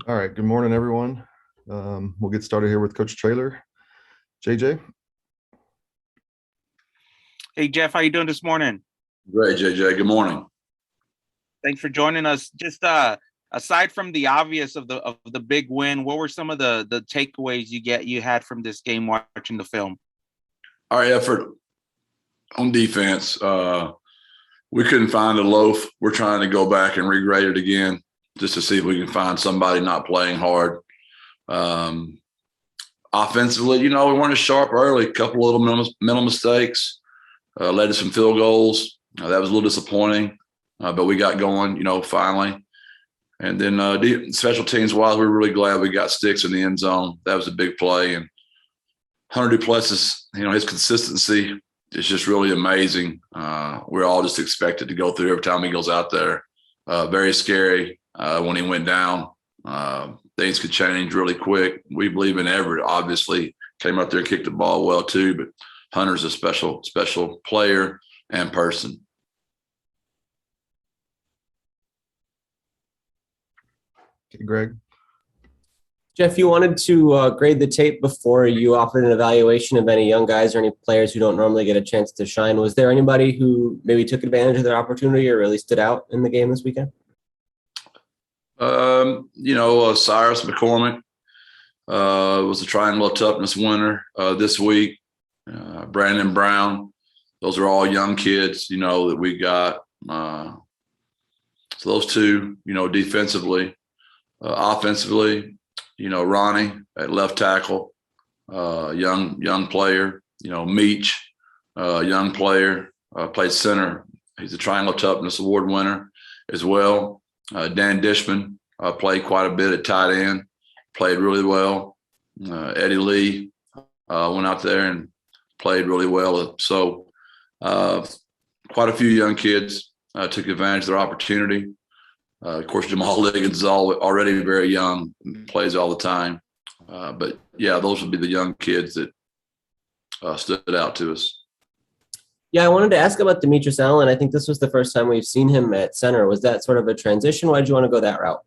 All right. Good morning, everyone. We'll get started here with Coach Traylor. JJ. Hey, Jeff, how you doing this morning? Great, JJ. Good morning. Thanks for joining us. Just aside from the obvious of the big win, what were some of the takeaways you had from this game watching the film? Our effort on defense, we couldn't find a loaf. We're trying to go back and regrade it again just to see if we can find somebody not playing hard. Offensively, we weren't as sharp early. A couple of little mental mistakes led to some field goals. That was a little disappointing, but we got going, finally. And then special teams wise, we're really glad we got Sticks in the end zone. That was a big play. And Hunter Duplessis, his consistency is just really amazing. We're all just expected to go through every time he goes out there. Very scary when he went down. Things could change really quick. We believe in Everett, obviously. Came out there and kicked the ball well too, but Hunter's a special player and person. Okay, Greg. Jeff, you wanted to grade the tape before you offered an evaluation of any young guys or any players who don't normally get a chance to shine. Was there anybody who maybe took advantage of their opportunity or really stood out in the game this weekend? Cyrus McCormick was the Triangle of Toughness winner this week. Brandon Brown. Those are all young kids, that we got. So those two, defensively. Offensively, Ronnie at left tackle, young player. Meach, young player, played center. He's a Triangle of Toughness Award winner as well. Dan Dishman played quite a bit at tight end, played really well. Eddie Lee went out there and played really well. So quite a few young kids took advantage of their opportunity. Of course, Jamal Liggins is already very young, plays all the time. But, yeah, those would be the young kids that stood out to us. Yeah, I wanted to ask about Demetrius Allen. I think this was the first time we've seen him at center. Was that sort of a transition? Why did you want to go that route?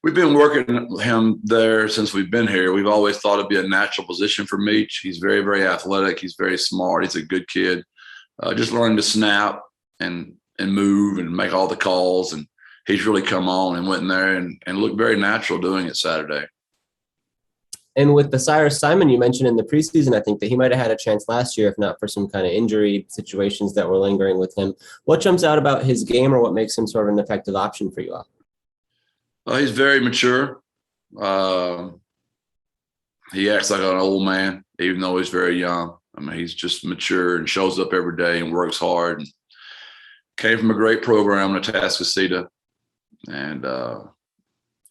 We've been working him there since we've been here. We've always thought it'd be a natural position for Meach. He's very, very athletic. He's very smart. He's a good kid. Just learning to snap and move and make all the calls. And he's really come on and went in there and looked very natural doing it Saturday. And with the Cyrus Simon you mentioned in the preseason, I think that he might have had a chance last year, if not for some kind of injury situations that were lingering with him. What jumps out about his game or what makes him sort of an effective option for you all? He's very mature. He acts like an old man, even though he's very young. He's just mature and shows up every day and works hard. And came from a great program in Atascocita. And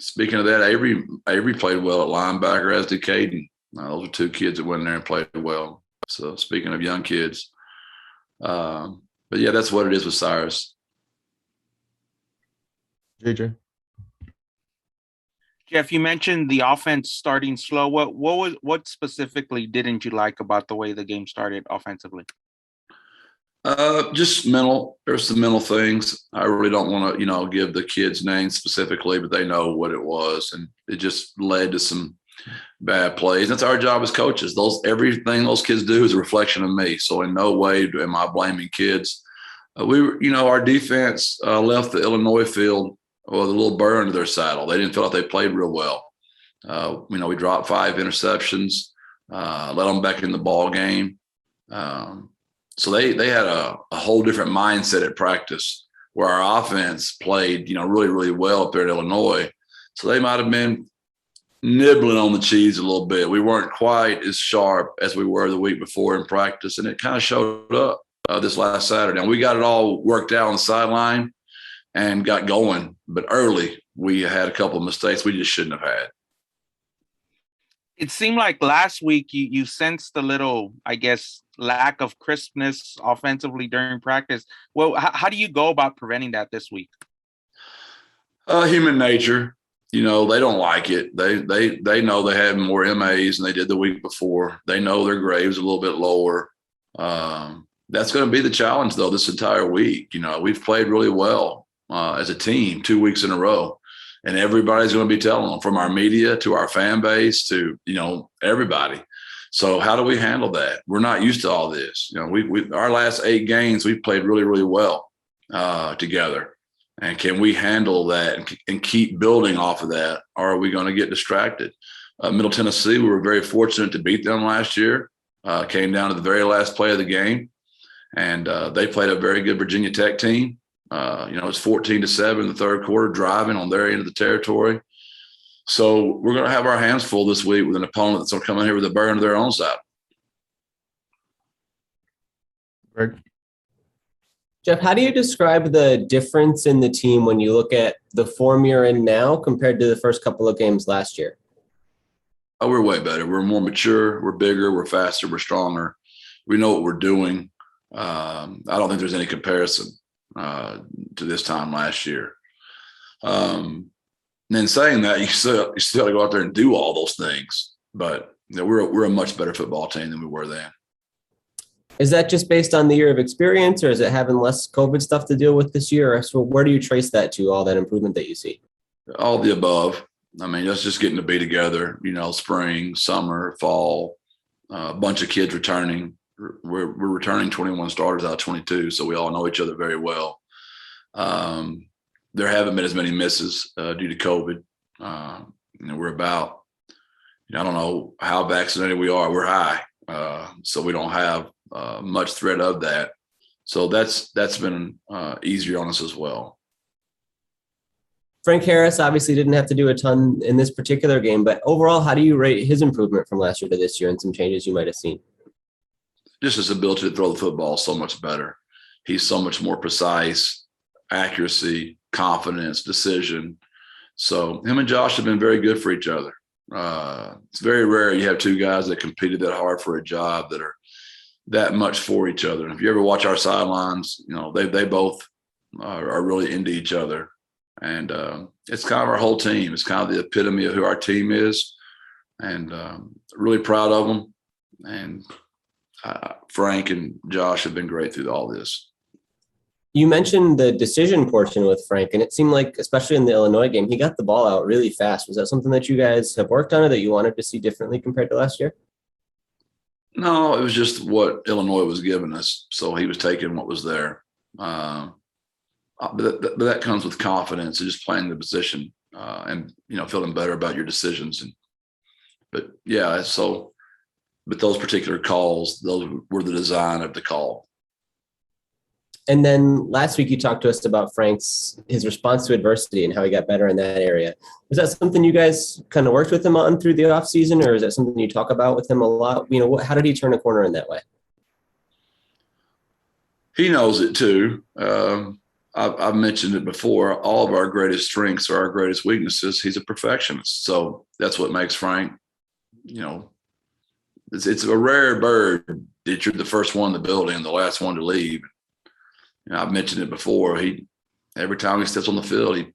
speaking of that, Avery played well at linebacker, as did Caden. Those are two kids that went in there and played well. So speaking of young kids. But, yeah, that's what it is with Cyrus. JJ. Jeff, you mentioned the offense starting slow. What specifically didn't you like about the way the game started offensively? Just mental. There's some mental things. I really don't want to, give the kids' names specifically, but they know what it was, and it just led to some bad plays. That's our job as coaches. Everything those kids do is a reflection of me. So in no way am I blaming kids. Our defense left the Illinois field with a little burn to their saddle. They didn't feel like they played real well. We dropped 5 interceptions, let them back in the ball game. So they had a whole different mindset at practice where our offense played, really, really well up there at Illinois. So they might have been nibbling on the cheese a little bit. We weren't quite as sharp as we were the week before in practice, and it kind of showed up this last Saturday. And we got it all worked out on the sideline and got going. But early, we had a couple of mistakes we just shouldn't have had. It seemed like last week you sensed a little, I guess, lack of crispness offensively during practice. Well, how do you go about preventing that this week? Human nature. They don't like it. They know they had more MAs than they did the week before. They know their grade's a little bit lower. That's going to be the challenge, though, this entire week. We've played really well as a team 2 weeks in a row. And everybody's going to be telling them, from our media to our fan base to, everybody. So how do we handle that? We're not used to all this. We our last 8 games, we played really, really well together. And can we handle that and keep building off of that? Or are we going to get distracted? Middle Tennessee, we were very fortunate to beat them last year. Came down to the very last play of the game. And they played a very good Virginia Tech team. It's 14-7 in the third quarter, driving on their end of the territory. So we're going to have our hands full this week with an opponent that's going to come in here with a burn to their own side. Greg? Jeff, how do you describe the difference in the team when you look at the form you're in now compared to the first couple of games last year? Oh, we're way better. We're more mature. We're bigger. We're faster. We're stronger. We know what we're doing. I don't think there's any comparison to this time last year. And in saying that, you still got to go out there and do all those things. But we're a much better football team than we were then. Is that just based on the year of experience, or is it having less COVID stuff to deal with this year? So where do you trace that to, all that improvement that you see? All the above. I mean, that's just getting to be together, spring, summer, fall, a bunch of kids returning. We're returning 21 starters out of 22, so we all know each other very well. There haven't been as many misses due to COVID. We're about, I don't know how vaccinated we are. We're high, so we don't have much threat of that. So that's been easier on us as well. Frank Harris obviously didn't have to do a ton in this particular game, but overall, how do you rate his improvement from last year to this year and some changes you might have seen? Just his ability to throw the football so much better. He's so much more precise, accuracy, confidence, decision. So him and Josh have been very good for each other. It's very rare you have 2 guys that competed that hard for a job that are that much for each other. And if you ever watch our sidelines, they both are really into each other. And it's kind of our whole team. It's kind of the epitome of who our team is. And really proud of them. And Frank and Josh have been great through all this. You mentioned the decision portion with Frank, and it seemed like, especially in the Illinois game, he got the ball out really fast. Was that something that you guys have worked on or that you wanted to see differently compared to last year? No, it was just what Illinois was giving us. So he was taking what was there. But that comes with confidence and just playing the position and, feeling better about your decisions. But those particular calls, those were the design of the call. And then last week you talked to us about his response to adversity and how he got better in that area. Was that something you guys kind of worked with him on through the offseason, or is that something you talk about with him a lot? How did he turn a corner in that way? He knows it too. I've mentioned it before. All of our greatest strengths are our greatest weaknesses. He's a perfectionist. So that's what makes Frank, it's a rare bird that you're the first one in the building and the last one to leave. I've mentioned it before. Every time he steps on the field, he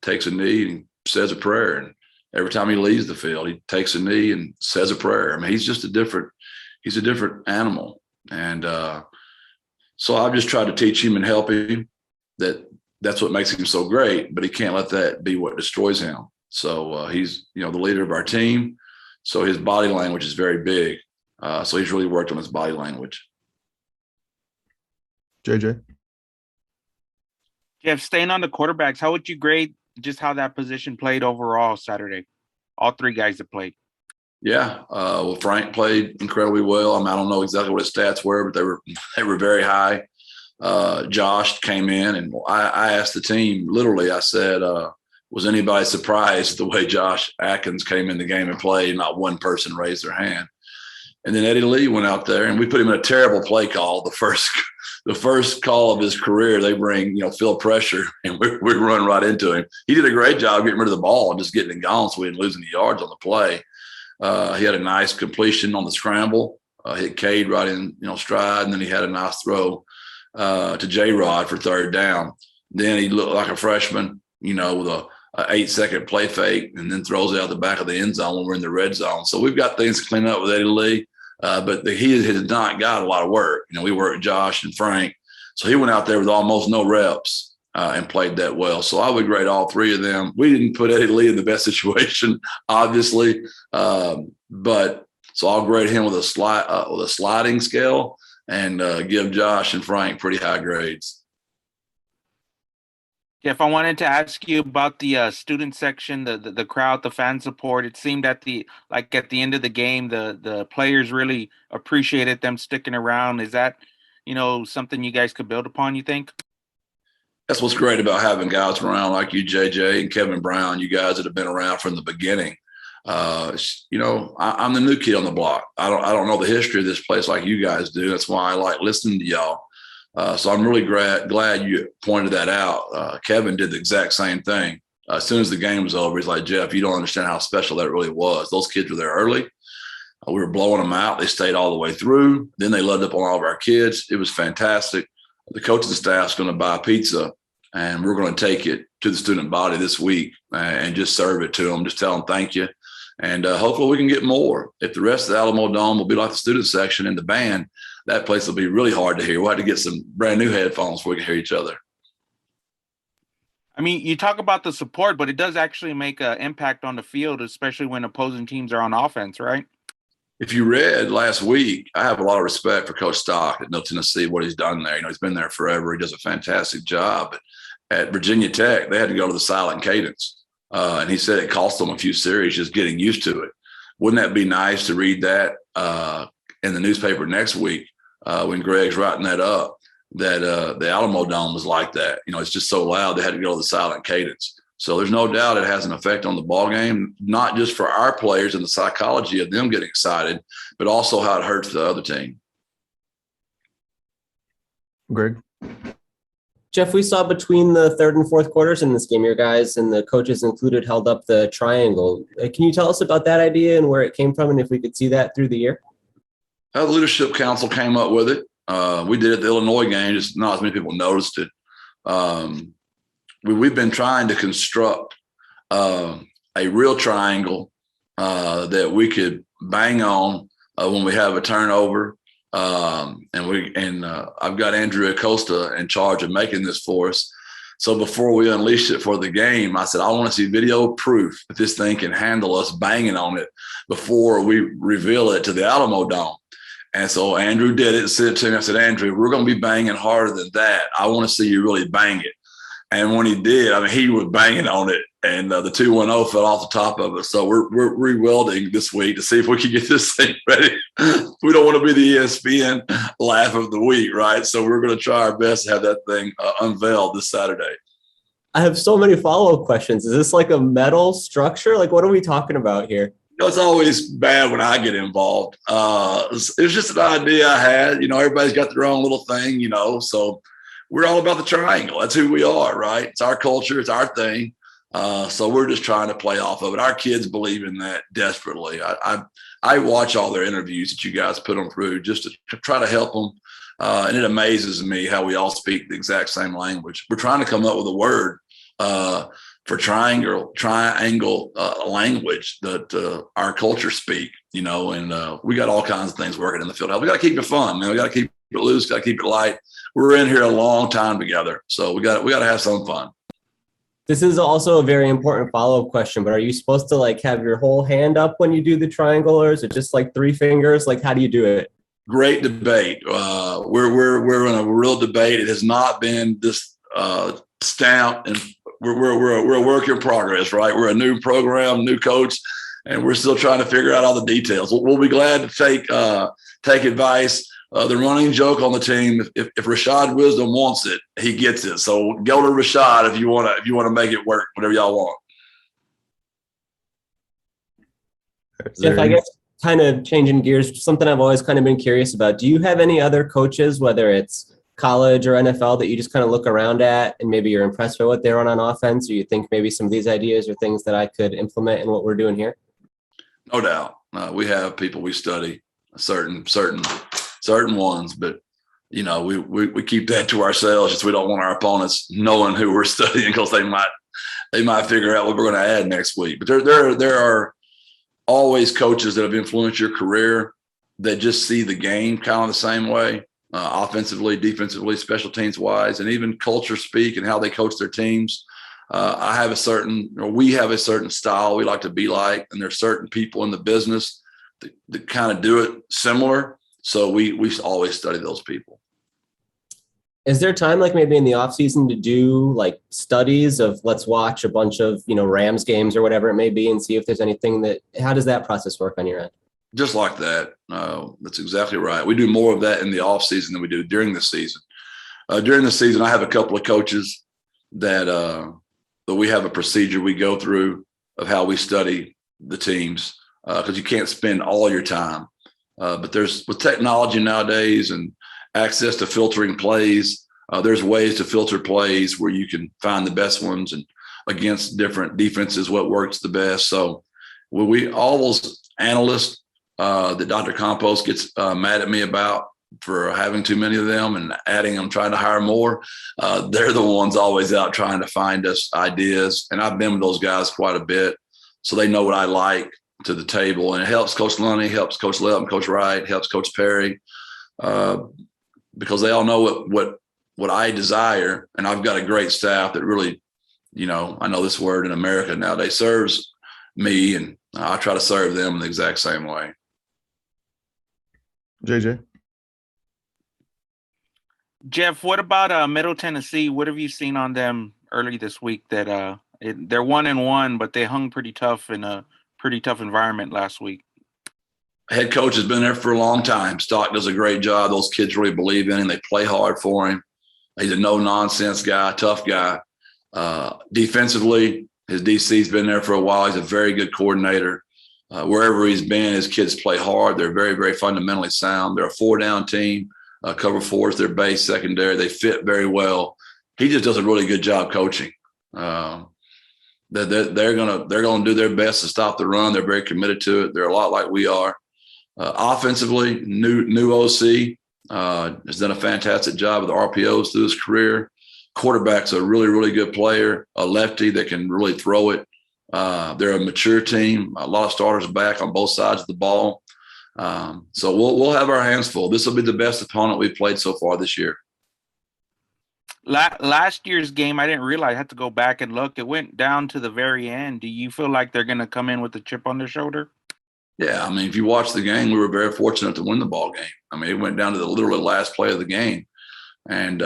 takes a knee and says a prayer. And every time he leaves the field, he takes a knee and says a prayer. I mean, he's a different animal. And so I've just tried to teach him and help him that's what makes him so great, but he can't let that be what destroys him. So he's, the leader of our team. So his body language is very big. So he's really worked on his body language. JJ? Jeff, staying on the quarterbacks, how would you grade just how that position played overall Saturday? All 3 guys that played. Yeah. Well, Frank played incredibly well. I don't know exactly what his stats were, but they were very high. Josh came in and I asked the team, literally, I said, was anybody surprised the way Josh Atkins came in the game and played? Not one person raised their hand. And then Eddie Lee went out there and we put him in a terrible play call. The first call of his career, they bring, field pressure and we run right into him. He did a great job getting rid of the ball and just getting it gone so we didn't lose any yards on the play. He had a nice completion on the scramble, hit Cade right in, stride. And then he had a nice throw to J-Rod for 3rd down. Then he looked like a freshman, with a 8-second play fake and then throws it out the back of the end zone when we're in the red zone. So we've got things to clean up with Eddie Lee. But he has not got a lot of work. We worked with Josh and Frank. So he went out there with almost no reps and played that well. So I would grade all three of them. We didn't put Eddie Lee in the best situation, obviously, but so I'll grade him with a sliding scale and give Josh and Frank pretty high grades. Jeff, I wanted to ask you about the student section, the crowd, the fan support. It seemed at the end of the game, the players really appreciated them sticking around. Is that, something you guys could build upon, you think? That's what's great about having guys around like you, JJ, and Kevin Brown, you guys that have been around from the beginning. I'm the new kid on the block. I don't know the history of this place like you guys do. That's why I like listening to y'all. So I'm really glad you pointed that out. Kevin did the exact same thing. As soon as the game was over, he's like, Jeff, you don't understand how special that really was. Those kids were there early. We were blowing them out. They stayed all the way through. Then they loved up on all of our kids. It was fantastic. The coaching staff's going to buy pizza, and we're going to take it to the student body this week and just serve it to them. Just tell them thank you. And hopefully we can get more. If the rest of the Alamo Dome will be like the student section and the band, that place will be really hard to hear. We'll have to get some brand new headphones so we can hear each other. I mean, you talk about the support, but it does actually make an impact on the field, especially when opposing teams are on offense, right? If you read last week, I have a lot of respect for Coach Stock at Middle Tennessee, what he's done there. He's been there forever. He does a fantastic job. At Virginia Tech, they had to go to the silent cadence. And he said it cost them a few series just getting used to it. Wouldn't that be nice to read that in the newspaper next week when Greg's writing that up, that the Alamo Dome was like that? It's just so loud they had to go to the silent cadence. So there's no doubt it has an effect on the ball game, not just for our players and the psychology of them getting excited, but also how it hurts the other team. Greg? Jeff, we saw between the third and fourth quarters in this game, your guys and the coaches included held up the triangle. Can you tell us about that idea and where it came from and if we could see that through the year? The Leadership Council came up with it. We did it at the Illinois game, just not as many people noticed it. We've been trying to construct a real triangle that we could bang on when we have a turnover. I've got Andrew Acosta in charge of making this for us. So before we unleashed it for the game, I said, I want to see video proof that this thing can handle us banging on it before we reveal it to the Alamo Dome. And so Andrew did it and said to me, I said, Andrew, we're going to be banging harder than that. I want to see you really bang it. And when he did, he was banging on it, and the 210 fell off the top of it. So we're rewelding this week to see if we can get this thing ready. We don't want to be the ESPN laugh of the week, right? So we're going to try our best to have that thing unveiled this Saturday. I have so many follow-up questions. Is this like a metal structure? Like, what are we talking about here? It's always bad when I get involved. It was just an idea I had. Everybody's got their own little thing, so we're all about the triangle. That's who we are, right? It's our culture. It's our thing. So we're just trying to play off of it. Our kids believe in that desperately. I watch all their interviews that you guys put them through just to try to help them. And it amazes me how we all speak the exact same language. We're trying to come up with a word for triangle language that our culture speak, and we got all kinds of things working in the field. We got to keep it fun, man. We got to keep it loose. Got to keep it light. We're in here a long time together, so we got to have some fun. This is also a very important follow-up question, but are you supposed to have your whole hand up when you do the triangle, or is it just 3 fingers? How do you do it? Great debate. We're in a real debate. It has not been this stamped, and we're a work in progress, right? We're a new program, new coach, and we're still trying to figure out all the details. We'll be glad to take advice. The running joke on the team: if Rashad Wisdom wants it, he gets it. So go to Rashad if you want to make it work. Whatever y'all want. Jeff, I guess kind of changing gears, something I've always kind of been curious about. Do you have any other coaches, whether it's college or NFL, that you just kind of look around at and maybe you're impressed by what they run on offense, or you think maybe some of these ideas are things that I could implement in what we're doing here? No doubt. We have people we study, certain ones, but we keep that to ourselves just we don't want our opponents knowing who we're studying, because they might figure out what we're going to add next week. But there are always coaches that have influenced your career that just see the game kind of the same way. offensively, defensively, special teams wise, and even culture speak and how they coach their teams. We have a certain style we like to be like, and there's certain people in the business that kind of do it similar. So we always study those people. Is there time, like maybe in the off season, to do like studies of, let's watch a bunch of, Rams games or whatever it may be and see if there's anything how does that process work on your end? Just like that. That's exactly right. We do more of that in the off season than we do during the season. During the season, I have a couple of coaches that we have a procedure we go through of how we study the teams, because you can't spend all your time. But with technology nowadays and access to filtering plays, there's ways to filter plays where you can find the best ones and against different defenses, what works the best. So all those analysts that Dr. Campos gets mad at me about for having too many of them and adding them, trying to hire more, they're the ones always out trying to find us ideas. And I've been with those guys quite a bit, so they know what I like to the table. And it helps Coach Lunny, helps Coach Lelton, Coach Wright, helps Coach Perry, because they all know what I desire. And I've got a great staff that really, I know this word in America nowadays, serves me, and I try to serve them in the exact same way. JJ. Jeff, what about Middle Tennessee? What have you seen on them early this week? That they're 1-1, but they hung pretty tough in a pretty tough environment last week. Head coach has been there for a long time. Stock does a great job. Those kids really believe in him. They play hard for him. He's a no-nonsense guy, tough guy. Defensively, his DC's been there for a while. He's a very good coordinator. Wherever he's been, his kids play hard. They're very, very fundamentally sound. They're a 4-down team. Cover 4 is their base secondary. They fit very well. He just does a really good job coaching. They're gonna do their best to stop the run. They're very committed to it. They're a lot like we are. Offensively, new OC has done a fantastic job with the RPOs through his career. Quarterback's a really, really good player, a lefty that can really throw it. They're a mature team. A lot of starters back on both sides of the ball. So we'll have our hands full. This will be the best opponent we've played so far this year. Last year's game, I didn't realize. I had to go back and look. It went down to the very end. Do you feel like they're going to come in with a chip on their shoulder? Yeah, I mean, if you watch the game, we were very fortunate to win the ball game. I mean, it went down to the literally last play of the game. And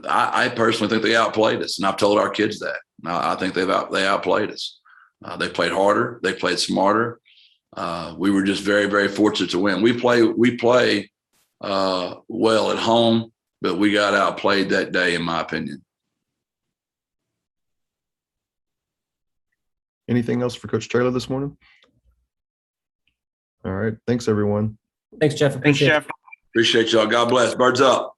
I personally think they outplayed us, and I've told our kids that. I think they outplayed us. They played harder. They played smarter. We were just very, very fortunate to win. We play well at home, but we got outplayed that day, in my opinion. Anything else for Coach Traylor this morning? All right. Thanks, everyone. Thanks, Jeff. Thanks, Jeff. Appreciate y'all. God bless. Birds up.